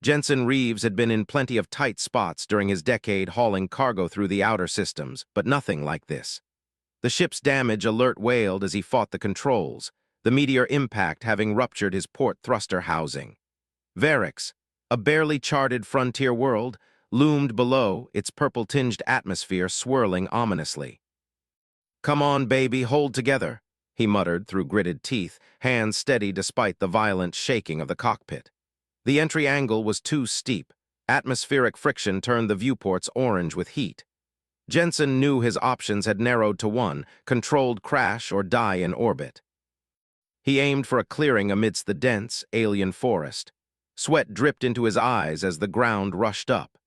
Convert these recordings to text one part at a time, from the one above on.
Jensen Reeves had been in plenty of tight spots during his decade hauling cargo through the outer systems, but nothing like this. The ship's damage alert wailed as he fought the controls, the meteor impact having ruptured his port thruster housing. Varix, a barely charted frontier world, loomed below, its purple-tinged atmosphere swirling ominously. "Come on, baby, hold together," he muttered through gritted teeth, hands steady despite the violent shaking of the cockpit. The entry angle was too steep. Atmospheric friction turned the viewports orange with heat. Jensen knew his options had narrowed to one: controlled crash or die in orbit. He aimed for a clearing amidst the dense, alien forest. Sweat dripped into his eyes as the ground rushed up.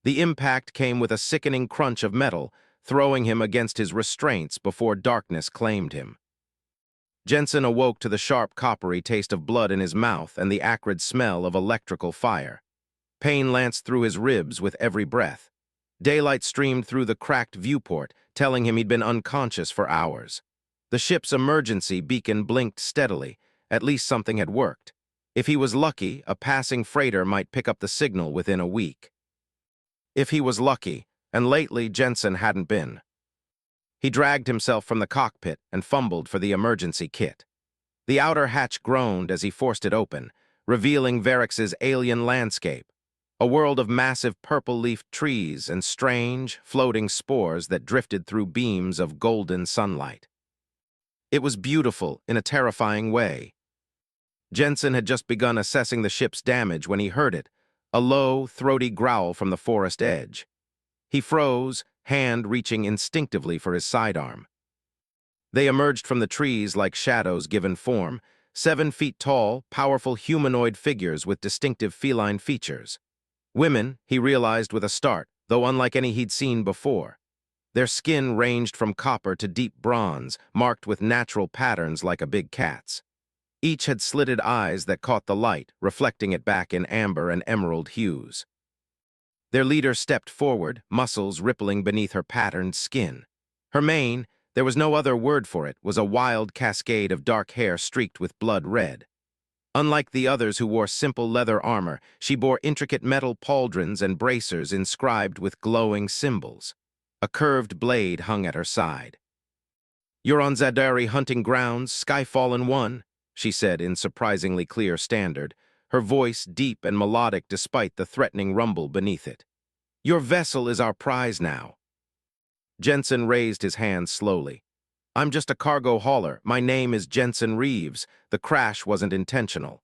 The impact came with a sickening crunch of metal, throwing him against his restraints before darkness claimed him. Jensen awoke to the sharp coppery taste of blood in his mouth and the acrid smell of electrical fire. Pain lanced through his ribs with every breath. Daylight streamed through the cracked viewport, telling him he'd been unconscious for hours. The ship's emergency beacon blinked steadily. At least something had worked. If he was lucky, a passing freighter might pick up the signal within a week. If he was lucky, and lately Jensen hadn't been. He dragged himself from the cockpit and fumbled for the emergency kit. The outer hatch groaned as he forced it open, revealing Varix's alien landscape, a world of massive purple-leafed trees and strange, floating spores that drifted through beams of golden sunlight. It was beautiful in a terrifying way. Jensen had just begun assessing the ship's damage when he heard it, a low, throaty growl from the forest edge. He froze, hand reaching instinctively for his sidearm. They emerged from the trees like shadows given form, 7 feet tall, powerful humanoid figures with distinctive feline features. Women, he realized with a start, though unlike any he'd seen before. Their skin ranged from copper to deep bronze, marked with natural patterns like a big cat's. Each had slitted eyes that caught the light, reflecting it back in amber and emerald hues. Their leader stepped forward, muscles rippling beneath her patterned skin. Her mane, there was no other word for it, was a wild cascade of dark hair streaked with blood red. Unlike the others who wore simple leather armor, she bore intricate metal pauldrons and bracers inscribed with glowing symbols. A curved blade hung at her side. "You're on Zadari hunting grounds, Skyfallen 1, she said in surprisingly clear standard, her voice deep and melodic despite the threatening rumble beneath it. "Your vessel is our prize now." Jensen raised his hand slowly. "I'm just a cargo hauler. My name is Jensen Reeves. The crash wasn't intentional."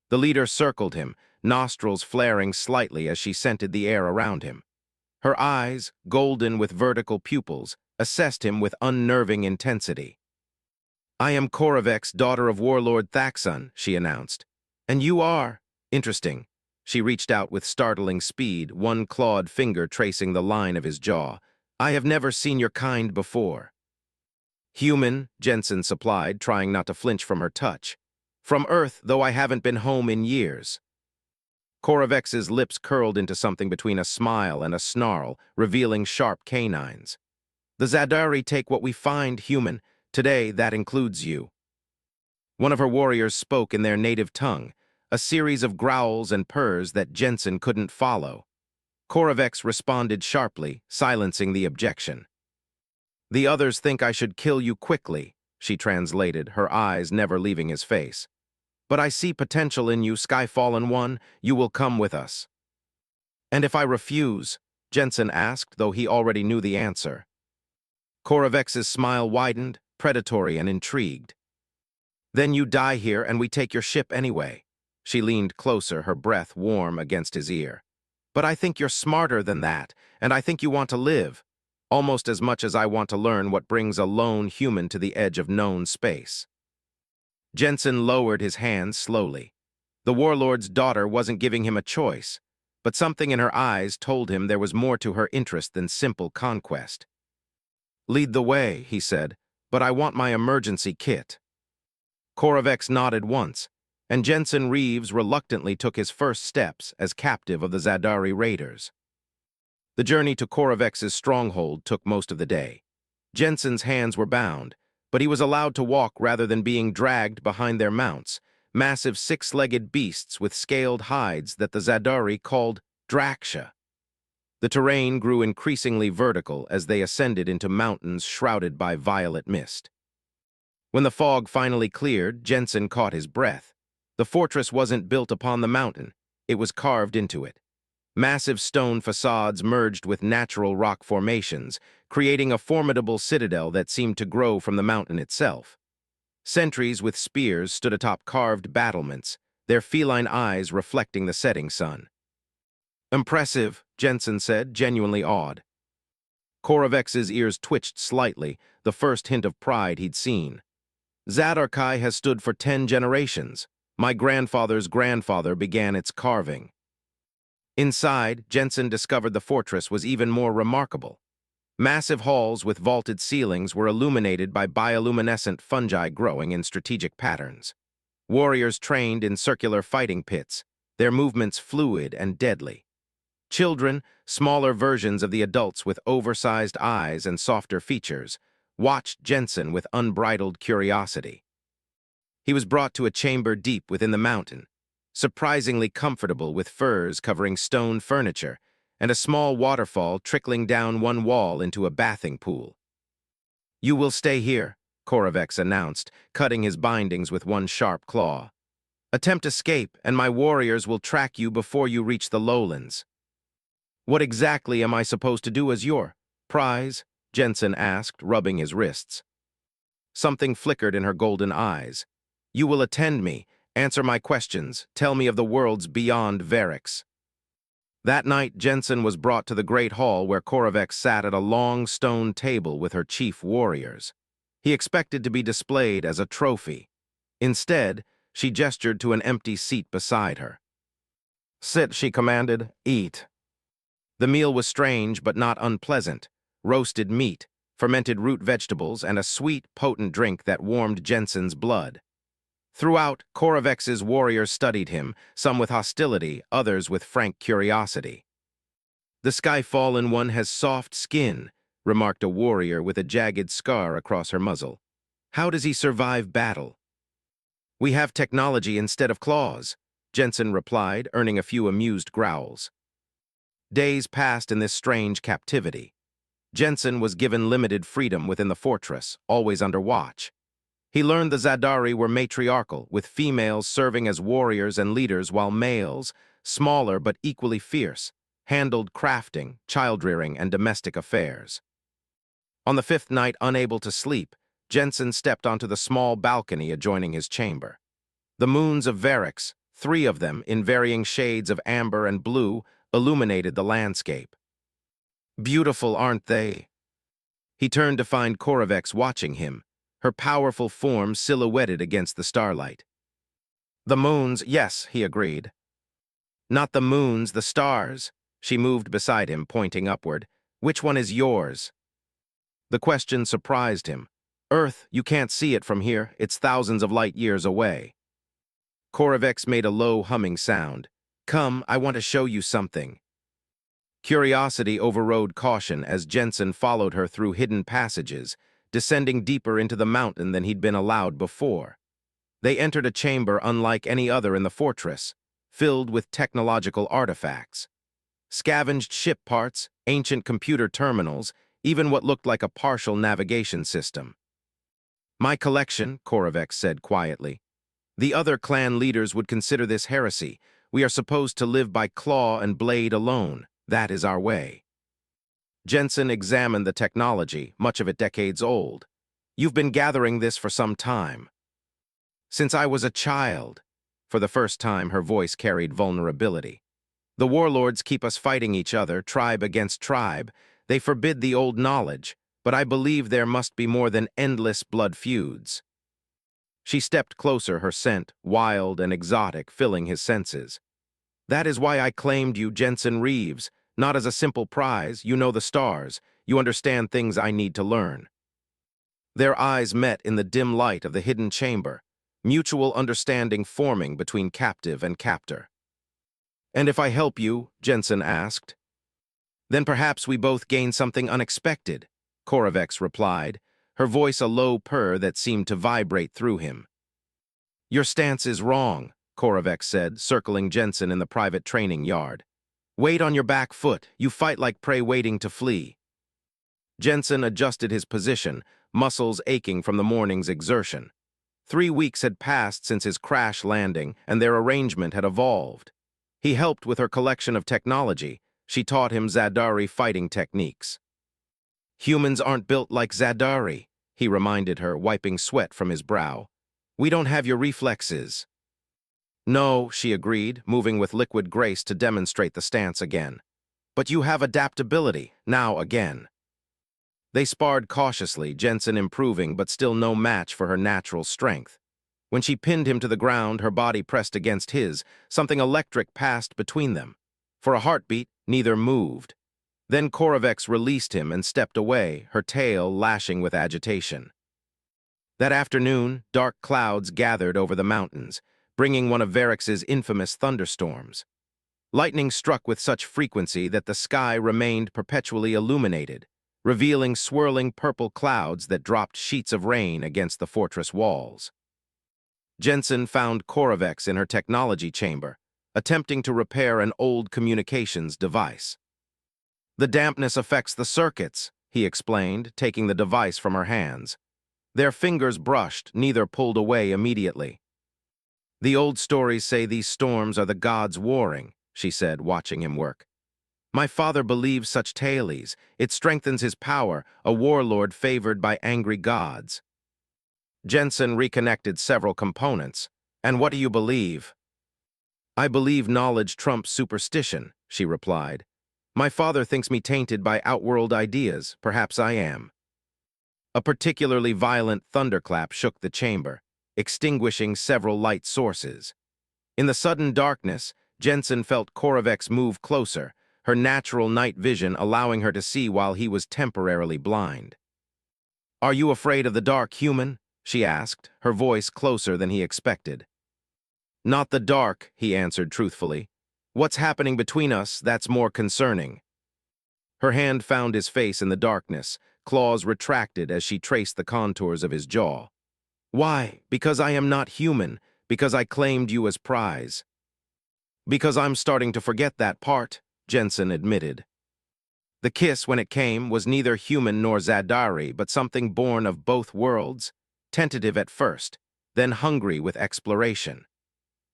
The leader circled him, nostrils flaring slightly as she scented the air around him. Her eyes, golden with vertical pupils, assessed him with unnerving intensity. "I am Koravex, daughter of Warlord Thaxon," she announced. "And you are?" "Interesting." She reached out with startling speed, one clawed finger tracing the line of his jaw. "I have never seen your kind before." "Human," Jensen supplied, trying not to flinch from her touch. "From Earth, though I haven't been home in years." Koravex's lips curled into something between a smile and a snarl, revealing sharp canines. "The Zadari take what we find, human. Today, that includes you." One of her warriors spoke in their native tongue, a series of growls and purrs that Jensen couldn't follow. Koravex responded sharply, silencing the objection. "The others think I should kill you quickly," she translated, her eyes never leaving his face. "But I see potential in you, Skyfallen 1. You will come with us." "And if I refuse?" Jensen asked, though he already knew the answer. Koravex's smile widened, predatory and intrigued. "Then you die here and we take your ship anyway." She leaned closer, her breath warm against his ear. "But I think you're smarter than that, and I think you want to live, almost as much as I want to learn what brings a lone human to the edge of known space." Jensen lowered his hands slowly. The warlord's daughter wasn't giving him a choice, but something in her eyes told him there was more to her interest than simple conquest. "Lead the way," he said, "but I want my emergency kit." Koravex nodded once, and Jensen Reeves reluctantly took his first steps as captive of the Zadari raiders. The journey to Koravex's stronghold took most of the day. Jensen's hands were bound, but he was allowed to walk rather than being dragged behind their mounts, massive six-legged beasts with scaled hides that the Zadari called Draksha. The terrain grew increasingly vertical as they ascended into mountains shrouded by violet mist. When the fog finally cleared, Jensen caught his breath. The fortress wasn't built upon the mountain, it was carved into it. Massive stone facades merged with natural rock formations, creating a formidable citadel that seemed to grow from the mountain itself. Sentries with spears stood atop carved battlements, their feline eyes reflecting the setting sun. "Impressive," Jensen said, genuinely awed. Korovex's ears twitched slightly, the first hint of pride he'd seen. "Zadari has stood for 10 generations. My grandfather's grandfather began its carving." Inside, Jensen discovered the fortress was even more remarkable. Massive halls with vaulted ceilings were illuminated by bioluminescent fungi growing in strategic patterns. Warriors trained in circular fighting pits, their movements fluid and deadly. Children, smaller versions of the adults with oversized eyes and softer features, watched Jensen with unbridled curiosity. He was brought to a chamber deep within the mountain, surprisingly comfortable with furs covering stone furniture, and a small waterfall trickling down one wall into a bathing pool. "You will stay here," Korovex announced, cutting his bindings with one sharp claw. "Attempt escape, and my warriors will track you before you reach the lowlands." "What exactly am I supposed to do as your prize?" Jensen asked, rubbing his wrists. Something flickered in her golden eyes. "You will attend me, answer my questions, tell me of the worlds beyond Varix." That night, Jensen was brought to the great hall where Korovex sat at a long stone table with her chief warriors. He expected to be displayed as a trophy. Instead, she gestured to an empty seat beside her. "Sit," she commanded. "Eat." The meal was strange but not unpleasant. Roasted meat, fermented root vegetables, and a sweet, potent drink that warmed Jensen's blood. Throughout, Korovex's warriors studied him, some with hostility, others with frank curiosity. "The Sky-Fallen one has soft skin," remarked a warrior with a jagged scar across her muzzle. "How does he survive battle?" "We have technology instead of claws," Jensen replied, earning a few amused growls. Days passed in this strange captivity. Jensen was given limited freedom within the fortress, always under watch. He learned the Zadari were matriarchal, with females serving as warriors and leaders while males, smaller but equally fierce, handled crafting, child-rearing, and domestic affairs. On the 5th night, unable to sleep, Jensen stepped onto the small balcony adjoining his chamber. The moons of Varix, 3 of them in varying shades of amber and blue, illuminated the landscape. "Beautiful, aren't they?" He turned to find Korovex watching him, her powerful form silhouetted against the starlight. "The moons, yes," he agreed. "Not the moons, the stars." She moved beside him, pointing upward. "Which one is yours?" The question surprised him. "Earth, you can't see it from here. It's thousands of light years away." Korovex made a low humming sound. "Come, I want to show you something." Curiosity overrode caution as Jensen followed her through hidden passages, descending deeper into the mountain than he'd been allowed before. They entered a chamber unlike any other in the fortress, filled with technological artifacts. Scavenged ship parts, ancient computer terminals, even what looked like a partial navigation system. "My collection," Korovex said quietly. "The other clan leaders would consider this heresy. We are supposed to live by claw and blade alone. That is our way." Jensen examined the technology, much of it decades old. "You've been gathering this for some time." "Since I was a child." For the first time, her voice carried vulnerability. "The warlords keep us fighting each other, tribe against tribe. They forbid the old knowledge, but I believe there must be more than endless blood feuds." She stepped closer, her scent, wild and exotic, filling his senses. "That is why I claimed you, Jensen Reeves. Not as a simple prize, you know the stars. You understand things I need to learn." Their eyes met in the dim light of the hidden chamber, mutual understanding forming between captive and captor. "And if I help you," Jensen asked. "Then perhaps we both gain something unexpected," Korovex replied, her voice a low purr that seemed to vibrate through him. Your stance is wrong, Korovec said, circling Jensen in the private training yard. Wait on your back foot. You fight like prey waiting to flee. Jensen adjusted his position, muscles aching from the morning's exertion. 3 weeks had passed since his crash landing, and their arrangement had evolved. He helped with her collection of technology. She taught him Zadari fighting techniques. Humans aren't built like Zadari, he reminded her, wiping sweat from his brow. We don't have your reflexes. No, she agreed, moving with liquid grace to demonstrate the stance again. But you have adaptability, now again. They sparred cautiously, Jensen improving but still no match for her natural strength. When she pinned him to the ground, her body pressed against his, something electric passed between them. For a heartbeat, neither moved. Then Korovec released him and stepped away, her tail lashing with agitation. That afternoon, dark clouds gathered over the mountains, bringing one of Varex's infamous thunderstorms. Lightning struck with such frequency that the sky remained perpetually illuminated, revealing swirling purple clouds that dropped sheets of rain against the fortress walls. Jensen found Korovec in her technology chamber, attempting to repair an old communications device. The dampness affects the circuits, he explained, taking the device from her hands. Their fingers brushed, neither pulled away immediately. The old stories say these storms are the gods warring, she said, watching him work. My father believes such tales. It strengthens his power, a warlord favored by angry gods. Jensen reconnected several components. And what do you believe? I believe knowledge trumps superstition, she replied. My father thinks me tainted by outworld ideas. Perhaps I am. A particularly violent thunderclap shook the chamber, extinguishing several light sources. In the sudden darkness, Jensen felt Korovec move closer, her natural night vision allowing her to see while he was temporarily blind. Are you afraid of the dark, human? She asked, her voice closer than he expected. Not the dark, he answered truthfully. What's happening between us, that's more concerning. Her hand found his face in the darkness, claws retracted as she traced the contours of his jaw. Why? Because I am not human, because I claimed you as prize. Because I'm starting to forget that part, Jensen admitted. The kiss, when it came, was neither human nor Zadari, but something born of both worlds, tentative at first, then hungry with exploration.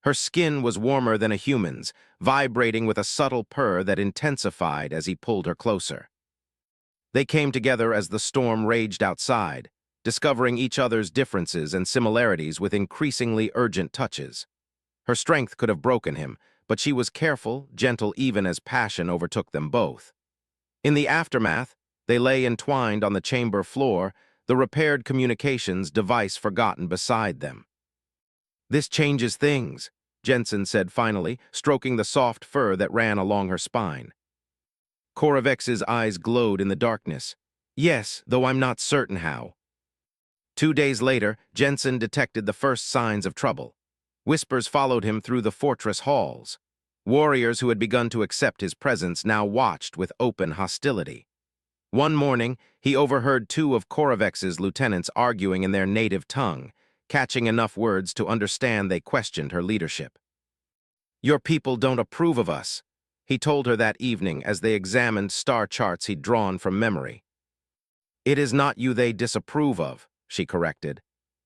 Her skin was warmer than a human's, vibrating with a subtle purr that intensified as he pulled her closer. They came together as the storm raged outside, discovering each other's differences and similarities with increasingly urgent touches. Her strength could have broken him, but she was careful, gentle even as passion overtook them both. In the aftermath, they lay entwined on the chamber floor, the repaired communications device forgotten beside them. This changes things, Jensen said finally, stroking the soft fur that ran along her spine. Korovec's eyes glowed in the darkness. Yes, though I'm not certain how. 2 days later, Jensen detected the first signs of trouble. Whispers followed him through the fortress halls. Warriors who had begun to accept his presence now watched with open hostility. One morning, he overheard 2 of Korovec's lieutenants arguing in their native tongue, catching enough words to understand they questioned her leadership. Your people don't approve of us, he told her that evening as they examined star charts he'd drawn from memory. It is not you they disapprove of, she corrected.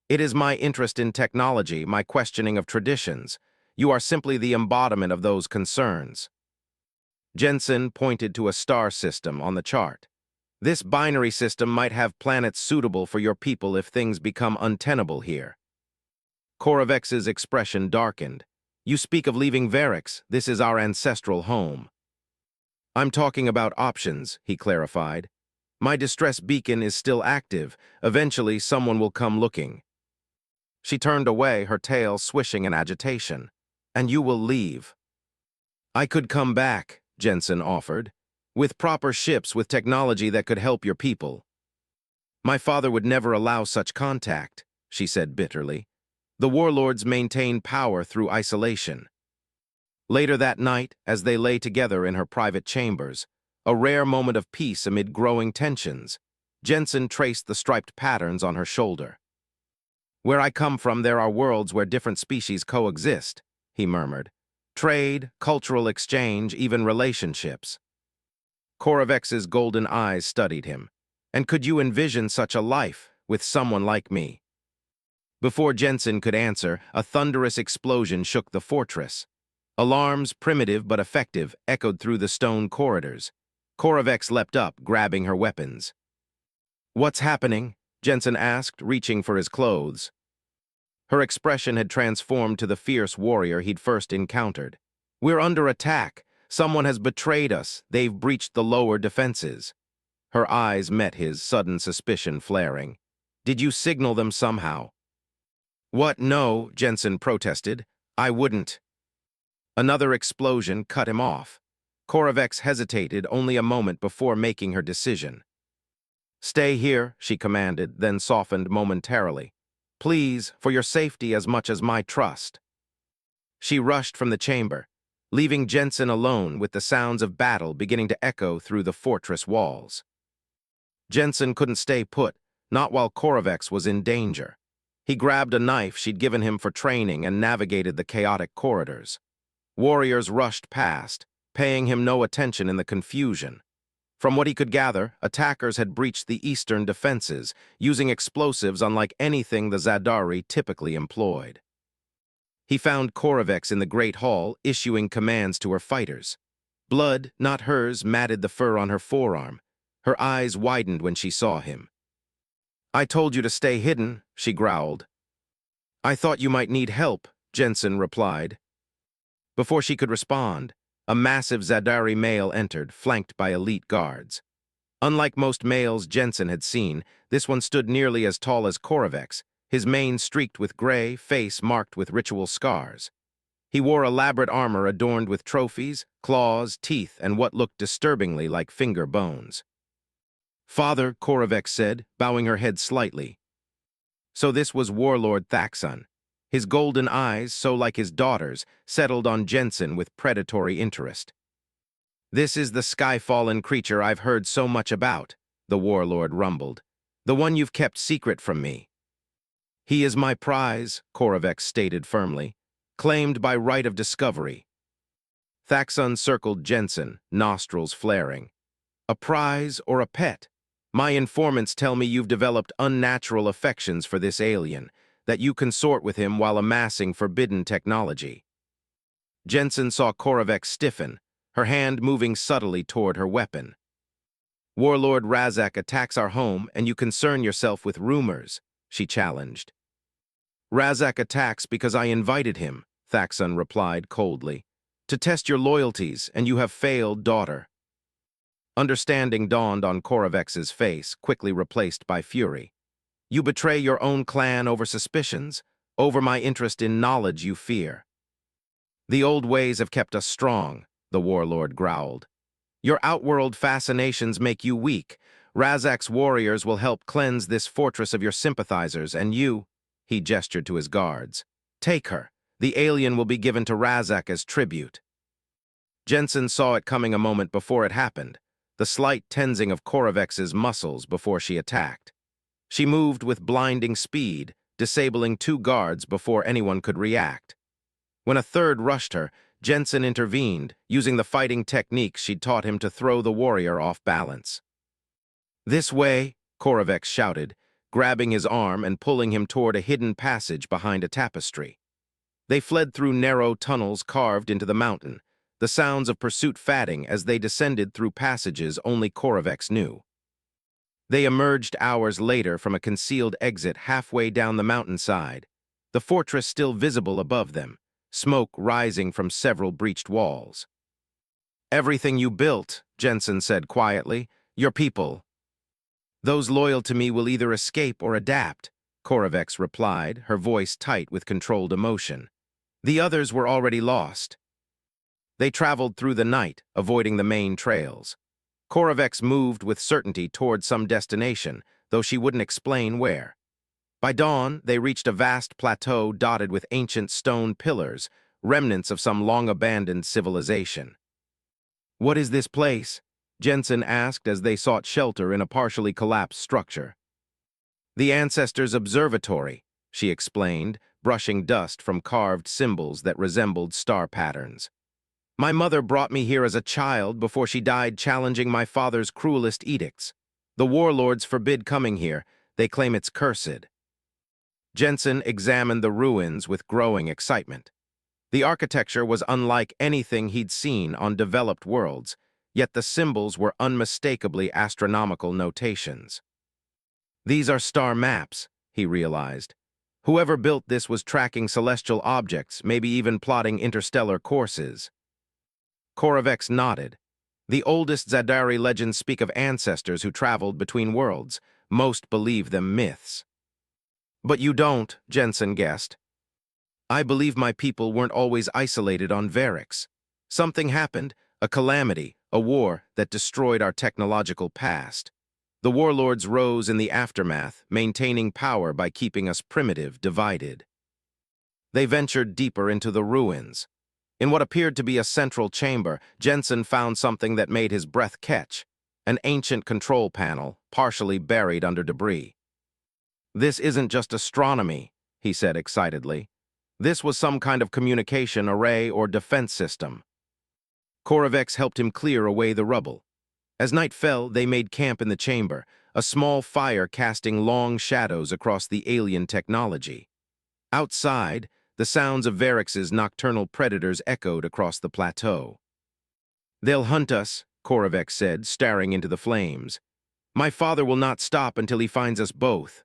It is my interest in technology, my questioning of traditions. You are simply the embodiment of those concerns. Jensen pointed to a star system on the chart. This binary system might have planets suitable for your people if things become untenable here. Korovec's expression darkened. You speak of leaving Varex. This is our ancestral home. I'm talking about options, he clarified. My distress beacon is still active. Eventually, someone will come looking. She turned away, her tail swishing in agitation. And you will leave. I could come back, Jensen offered, with proper ships with technology that could help your people. My father would never allow such contact, she said bitterly. The warlords maintain power through isolation. Later that night, as they lay together in her private chambers, a rare moment of peace amid growing tensions, Jensen traced the striped patterns on her shoulder. Where I come from, there are worlds where different species coexist, he murmured. Trade, cultural exchange, even relationships. Korovex's golden eyes studied him. And could you envision such a life with someone like me? Before Jensen could answer, a thunderous explosion shook the fortress. Alarms, primitive but effective, echoed through the stone corridors. Korovex leapt up, grabbing her weapons. "What's happening?" Jensen asked, reaching for his clothes. Her expression had transformed to the fierce warrior he'd first encountered. "We're under attack. Someone has betrayed us. They've breached the lower defenses." Her eyes met his, sudden suspicion flaring. "Did you signal them somehow?" "What? No," Jensen protested. "I wouldn't." Another explosion cut him off. Korovex hesitated only a moment before making her decision. "Stay here," she commanded, then softened momentarily. "Please, for your safety as much as my trust." She rushed from the chamber, leaving Jensen alone with the sounds of battle beginning to echo through the fortress walls. Jensen couldn't stay put, not while Korovex was in danger. He grabbed a knife she'd given him for training and navigated the chaotic corridors. Warriors rushed past, paying him no attention in the confusion. From what he could gather, attackers had breached the eastern defenses, using explosives unlike anything the Zadari typically employed. He found Korovex in the Great Hall, issuing commands to her fighters. Blood, not hers, matted the fur on her forearm. Her eyes widened when she saw him. "I told you to stay hidden," she growled. "I thought you might need help," Jensen replied. Before she could respond, a massive Zadari male entered, flanked by elite guards. Unlike most males Jensen had seen, this one stood nearly as tall as Korovex, his mane streaked with gray, face marked with ritual scars. He wore elaborate armor adorned with trophies, claws, teeth, and what looked disturbingly like finger bones. "Father," Korovex said, bowing her head slightly. So this was Warlord Thaxon. His golden eyes, so like his daughter's, settled on Jensen with predatory interest. "This is the sky-fallen creature I've heard so much about," the warlord rumbled. "The one you've kept secret from me." "He is my prize," Korovex stated firmly, "claimed by right of discovery." Thaxon circled Jensen, nostrils flaring. "A prize or a pet? My informants tell me you've developed unnatural affections for this alien, that you consort with him while amassing forbidden technology." Jensen saw Korovex stiffen, her hand moving subtly toward her weapon. "Warlord Razak attacks our home, and you concern yourself with rumors," she challenged. "Razak attacks because I invited him," Thaxon replied coldly. "To test your loyalties, and you have failed, daughter." Understanding dawned on Korovex's face, quickly replaced by fury. "You betray your own clan over suspicions, over my interest in knowledge you fear." "The old ways have kept us strong," the warlord growled. "Your outworld fascinations make you weak. Razak's warriors will help cleanse this fortress of your sympathizers, and you," he gestured to his guards, "take her. The alien will be given to Razak as tribute." Jensen saw it coming a moment before it happened, the slight tensing of Korovex's muscles before she attacked. She moved with blinding speed, disabling 2 guards before anyone could react. When a third rushed her, Jensen intervened, using the fighting techniques she'd taught him to throw the warrior off balance. "This way," Korovex shouted, grabbing his arm and pulling him toward a hidden passage behind a tapestry. They fled through narrow tunnels carved into the mountain, the sounds of pursuit fading as they descended through passages only Korovex knew. They emerged hours later from a concealed exit halfway down the mountainside, the fortress still visible above them, smoke rising from several breached walls. "Everything you built," Jensen said quietly, "your people. Those loyal to me will either escape or adapt," Korovex replied, her voice tight with controlled emotion. "The others were already lost." They traveled through the night, avoiding the main trails. Korovex moved with certainty toward some destination, though she wouldn't explain where. By dawn, they reached a vast plateau dotted with ancient stone pillars, remnants of some long-abandoned civilization. "What is this place?" Jensen asked as they sought shelter in a partially collapsed structure. "The ancestors' observatory," she explained, brushing dust from carved symbols that resembled star patterns. My mother brought me here as a child before she died challenging my father's cruelest edicts. The warlords forbid coming here. They claim it's cursed. Jensen examined the ruins with growing excitement. The architecture was unlike anything he'd seen on developed worlds, yet the symbols were unmistakably astronomical notations. These are star maps, he realized. Whoever built this was tracking celestial objects, maybe even plotting interstellar courses. Koravex nodded. The oldest Zadari legends speak of ancestors who traveled between worlds. Most believe them myths. But you don't, Jensen guessed. I believe my people weren't always isolated on Varix. Something happened, a calamity, a war that destroyed our technological past. The warlords rose in the aftermath, maintaining power by keeping us primitive, divided. They ventured deeper into the ruins. In what appeared to be a central chamber, Jensen found something that made his breath catch, an ancient control panel, partially buried under debris. This isn't just astronomy, he said excitedly. This was some kind of communication array or defense system. Koravex helped him clear away the rubble. As night fell, they made camp in the chamber, a small fire casting long shadows across the alien technology. Outside, the sounds of Varix's nocturnal predators echoed across the plateau. They'll hunt us, Koravex said, staring into the flames. My father will not stop until he finds us both.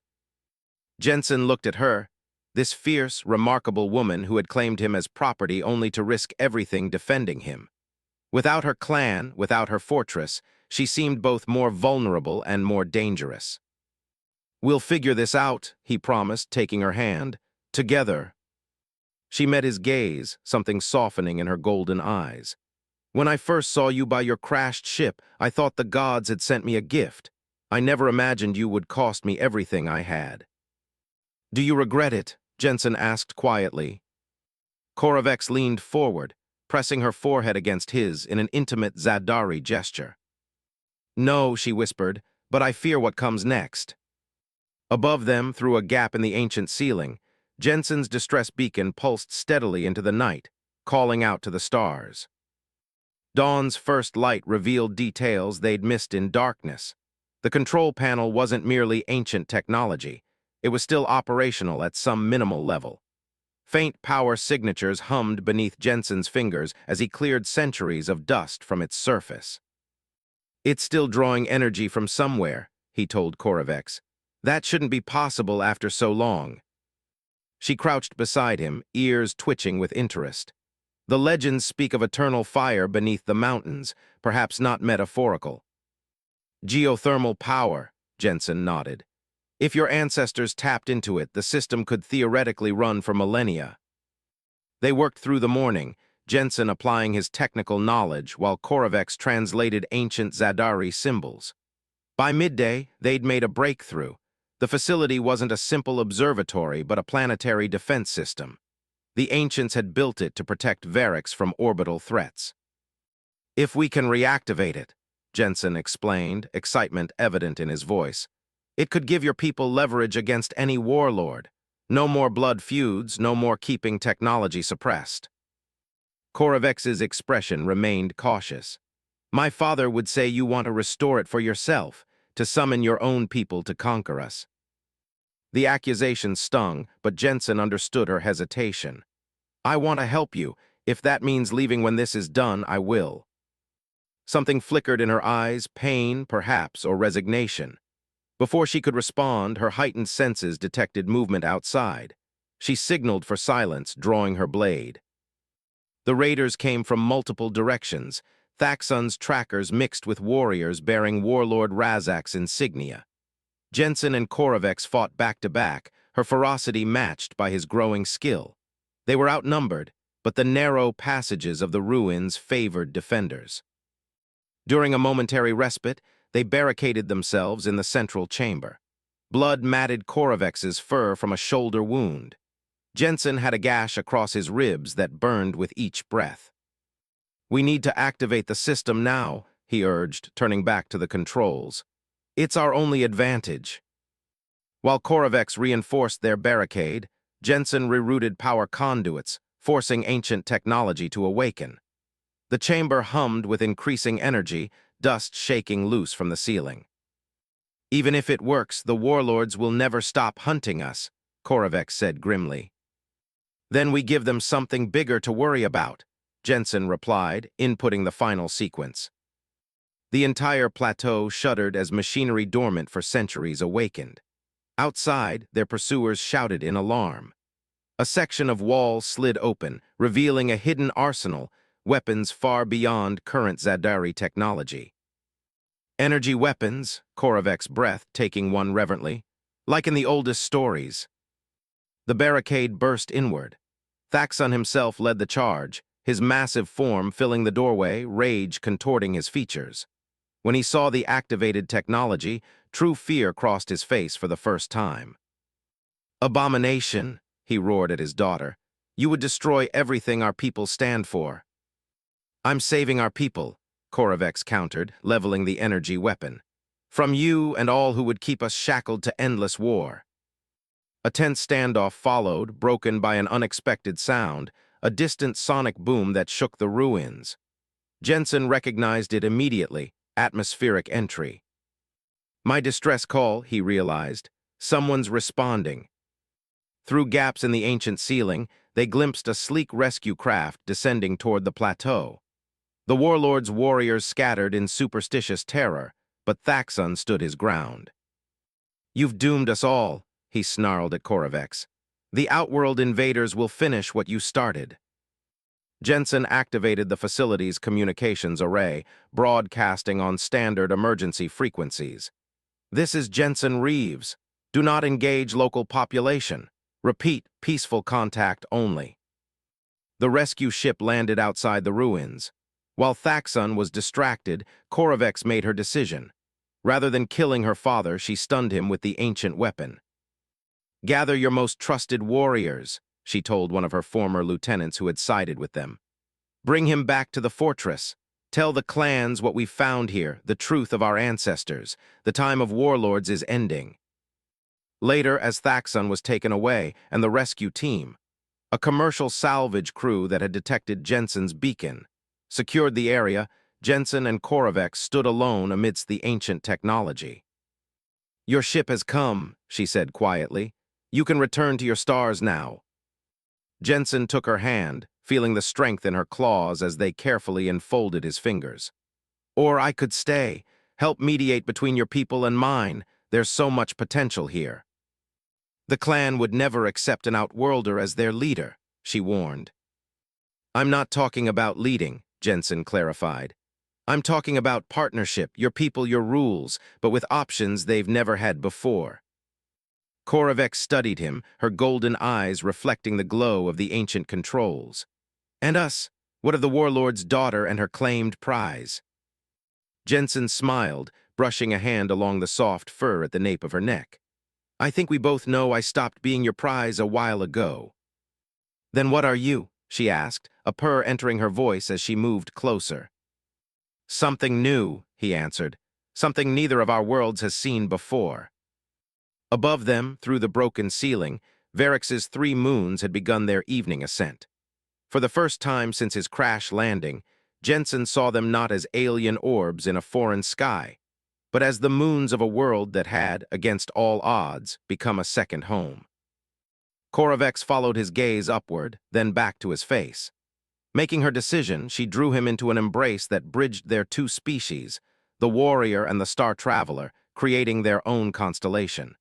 Jensen looked at her, this fierce, remarkable woman who had claimed him as property only to risk everything defending him. Without her clan, without her fortress, she seemed both more vulnerable and more dangerous. We'll figure this out, he promised, taking her hand. Together. She met his gaze, something softening in her golden eyes. When I first saw you by your crashed ship, I thought the gods had sent me a gift. I never imagined you would cost me everything I had. Do you regret it? Jensen asked quietly. Koravex leaned forward, pressing her forehead against his in an intimate Zadari gesture. No, she whispered, but I fear what comes next. Above them, through a gap in the ancient ceiling, Jensen's distress beacon pulsed steadily into the night, calling out to the stars. Dawn's first light revealed details they'd missed in darkness. The control panel wasn't merely ancient technology. It was still operational at some minimal level. Faint power signatures hummed beneath Jensen's fingers as he cleared centuries of dust from its surface. It's still drawing energy from somewhere, he told Koravex. That shouldn't be possible after so long. She crouched beside him, ears twitching with interest. The legends speak of eternal fire beneath the mountains, perhaps not metaphorical. Geothermal power, Jensen nodded. If your ancestors tapped into it, the system could theoretically run for millennia. They worked through the morning, Jensen applying his technical knowledge while Koravex translated ancient Zadari symbols. By midday, they'd made a breakthrough. The facility wasn't a simple observatory, but a planetary defense system. The ancients had built it to protect Varix from orbital threats. If we can reactivate it, Jensen explained, excitement evident in his voice, it could give your people leverage against any warlord. No more blood feuds, no more keeping technology suppressed. Koravex's expression remained cautious. My father would say you want to restore it for yourself, to summon your own people to conquer us. The accusation stung, but Jensen understood her hesitation. I want to help you. If that means leaving when this is done, I will. Something flickered in her eyes, pain, perhaps, or resignation. Before she could respond, her heightened senses detected movement outside. She signaled for silence, drawing her blade. The raiders came from multiple directions, Thaxon's trackers mixed with warriors bearing Warlord Razak's insignia. Jensen and Koravex fought back-to-back, her ferocity matched by his growing skill. They were outnumbered, but the narrow passages of the ruins favored defenders. During a momentary respite, they barricaded themselves in the central chamber. Blood matted Koravex's fur from a shoulder wound. Jensen had a gash across his ribs that burned with each breath. We need to activate the system now, he urged, turning back to the controls. It's our only advantage. While Koravex reinforced their barricade, Jensen rerouted power conduits, forcing ancient technology to awaken. The chamber hummed with increasing energy, dust shaking loose from the ceiling. "Even if it works, the warlords will never stop hunting us," Koravex said grimly. "Then we give them something bigger to worry about," Jensen replied, inputting the final sequence. The entire plateau shuddered as machinery dormant for centuries awakened. Outside, their pursuers shouted in alarm. A section of wall slid open, revealing a hidden arsenal, weapons far beyond current Zadari technology. "Energy weapons," Koravex breathed, taking one reverently, "like in the oldest stories." The barricade burst inward. Thaxon himself led the charge, his massive form filling the doorway, rage contorting his features. When he saw the activated technology, true fear crossed his face for the first time. "Abomination," he roared at his daughter. "You would destroy everything our people stand for." "I'm saving our people," Koravex countered, leveling the energy weapon. "From you and all who would keep us shackled to endless war." A tense standoff followed, broken by an unexpected sound, a distant sonic boom that shook the ruins. Jensen recognized it immediately, atmospheric entry. "My distress call," he realized. "Someone's responding." Through gaps in the ancient ceiling, they glimpsed a sleek rescue craft descending toward the plateau. The warlord's warriors scattered in superstitious terror, but Thaxon stood his ground. "You've doomed us all," he snarled at Koravex. "The Outworld invaders will finish what you started." Jensen activated the facility's communications array, broadcasting on standard emergency frequencies. "This is Jensen Reeves. Do not engage local population. Repeat, peaceful contact only." The rescue ship landed outside the ruins. While Thaxon was distracted, Koravex made her decision. Rather than killing her father, she stunned him with the ancient weapon. "Gather your most trusted warriors," she told one of her former lieutenants who had sided with them. "Bring him back to the fortress. Tell the clans what we've found here, the truth of our ancestors. The time of warlords is ending." Later, as Thaxon was taken away, and the rescue team, a commercial salvage crew that had detected Jensen's beacon, secured the area, Jensen and Koravex stood alone amidst the ancient technology. "Your ship has come," she said quietly. "You can return to your stars now." Jensen took her hand, feeling the strength in her claws as they carefully enfolded his fingers. "Or I could stay, help mediate between your people and mine. There's so much potential here." "The clan would never accept an Outworlder as their leader," she warned. "I'm not talking about leading," Jensen clarified. "I'm talking about partnership, your people, your rules, but with options they've never had before." Koravex studied him, her golden eyes reflecting the glow of the ancient controls. "And us? What of the warlord's daughter and her claimed prize?" Jensen smiled, brushing a hand along the soft fur at the nape of her neck. "I think we both know I stopped being your prize a while ago." "Then what are you?" she asked, a purr entering her voice as she moved closer. "Something new," he answered. "Something neither of our worlds has seen before." Above them, through the broken ceiling, Varix's 3 moons had begun their evening ascent. For the first time since his crash landing, Jensen saw them not as alien orbs in a foreign sky, but as the moons of a world that had, against all odds, become a second home. Koravex followed his gaze upward, then back to his face. Making her decision, she drew him into an embrace that bridged their 2 species, the warrior and the star traveler, creating their own constellation.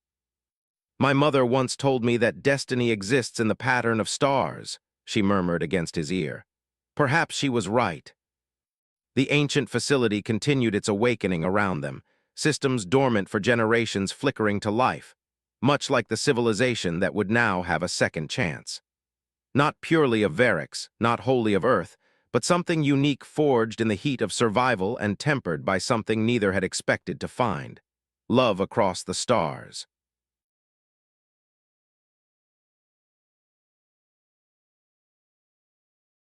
"My mother once told me that destiny exists in the pattern of stars," she murmured against his ear. Perhaps she was right. The ancient facility continued its awakening around them, systems dormant for generations flickering to life, much like the civilization that would now have a second chance. Not purely of Varix, not wholly of Earth, but something unique forged in the heat of survival and tempered by something neither had expected to find: love across the stars.